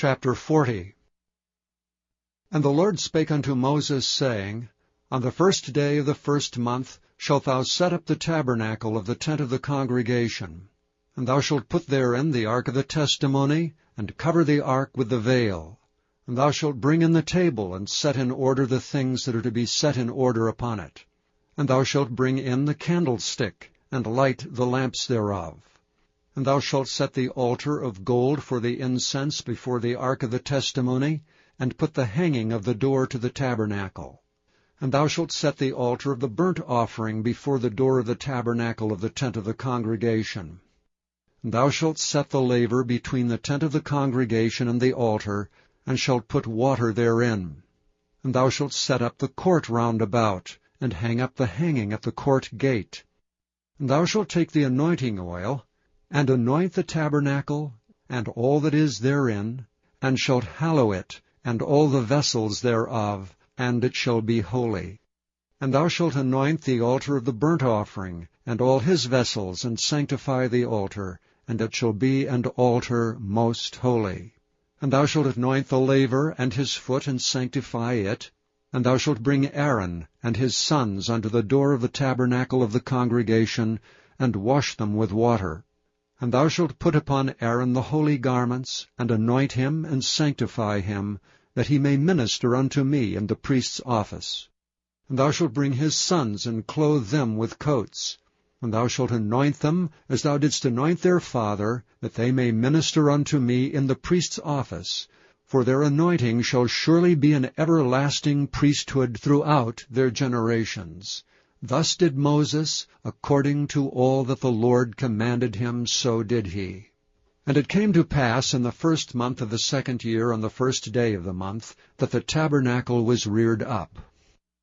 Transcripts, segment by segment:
Chapter 40. And the Lord spake unto Moses, saying, On the 1st day of the 1st month shalt thou set up the tabernacle of the tent of the congregation. And thou shalt put therein the ark of the testimony, and cover the ark with the vail. And thou shalt bring in the table, and set in order the things that are to be set in order upon it. And thou shalt bring in the candlestick, and light the lamps thereof. And thou shalt set the altar of gold for the incense before the ark of the testimony, and put the hanging of the door to the tabernacle. And thou shalt set the altar of the burnt offering before the door of the tabernacle of the tent of the congregation. And thou shalt set the laver between the tent of the congregation and the altar, and shalt put water therein. And thou shalt set up the court round about, and hang up the hanging at the court gate. And thou shalt take the anointing oil, and anoint the tabernacle, and all that is therein, and shalt hallow it, and all the vessels thereof, and it shall be holy. And thou shalt anoint the altar of the burnt offering, and all his vessels, and sanctify the altar, and it shall be an altar most holy. And thou shalt anoint the laver and his foot, and sanctify it. And thou shalt bring Aaron and his sons unto the door of the tabernacle of the congregation, and wash them with water. And thou shalt put upon Aaron the holy garments, and anoint him, and sanctify him, that he may minister unto me in the priest's office. And thou shalt bring his sons, and clothe them with coats. And thou shalt anoint them, as thou didst anoint their father, that they may minister unto me in the priest's office. For their anointing shall surely be an everlasting priesthood throughout their generations. Thus did Moses, according to all that the Lord commanded him, so did he. And it came to pass in the 1st month of the 2nd year, on the 1st day of the month, that the tabernacle was reared up.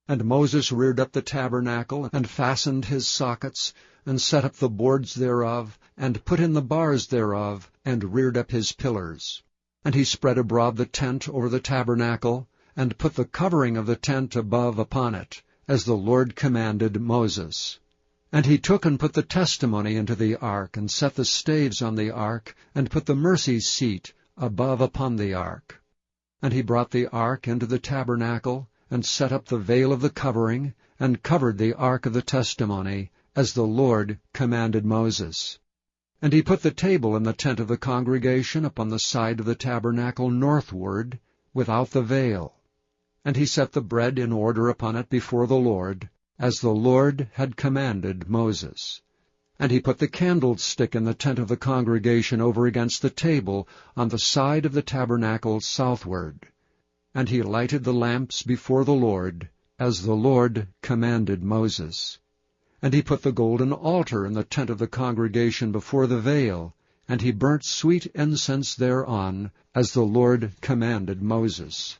And Moses reared up the tabernacle, and fastened his sockets, and set up the boards thereof, and put in the bars thereof, and reared up his pillars. And he spread abroad the tent over the tabernacle, and put the covering of the tent above upon it, as the Lord commanded Moses. And he took and put the testimony into the ark, and set the staves on the ark, and put the mercy seat above upon the ark. And he brought the ark into the tabernacle, and set up the vail of the covering, and covered the ark of the testimony, as the Lord commanded Moses. And he put the table in the tent of the congregation upon the side of the tabernacle northward, without the vail. And he set the bread in order upon it before the Lord, as the Lord had commanded Moses. And he put the candlestick in the tent of the congregation over against the table, on the side of the tabernacle southward. And he lighted the lamps before the Lord, as the Lord commanded Moses. And he put the golden altar in the tent of the congregation before the vail, and he burnt sweet incense thereon, as the Lord commanded Moses.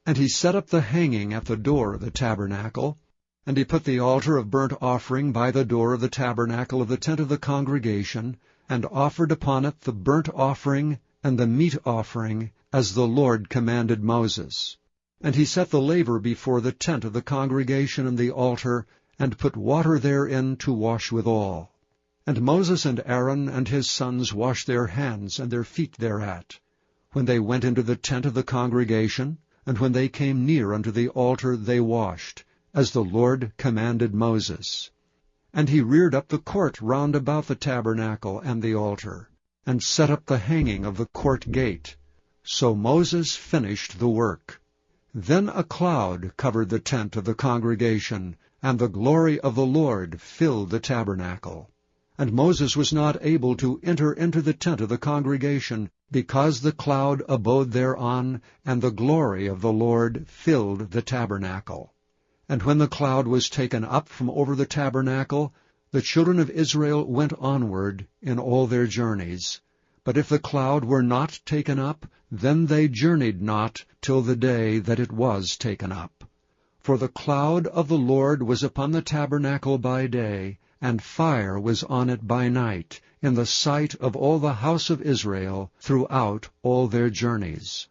And he set up the hanging at the door of the tabernacle, and he put the altar of burnt offering by the door of the tabernacle of the tent of the congregation, and offered upon it the burnt offering and the meat offering, as the Lord commanded Moses. And he set the laver before the tent of the congregation and the altar, and put water therein to wash withal. And Moses and Aaron and his sons washed their hands and their feet thereat, when they went into the tent of the congregation, and when they came near unto the altar they washed, as the Lord commanded Moses. And he reared up the court round about the tabernacle and the altar, and set up the hanging of the court gate. So Moses finished the work. Then a cloud covered the tent of the congregation, and the glory of the Lord filled the tabernacle. And Moses was not able to enter into the tent of the congregation, because the cloud abode thereon, and the glory of the Lord filled the tabernacle. And when the cloud was taken up from over the tabernacle, the children of Israel went onward in all their journeys. But if the cloud were not taken up, then they journeyed not till the day that it was taken up. For the cloud of the Lord was upon the tabernacle by day, and fire was on it by night, in the sight of all the house of Israel throughout all their journeys.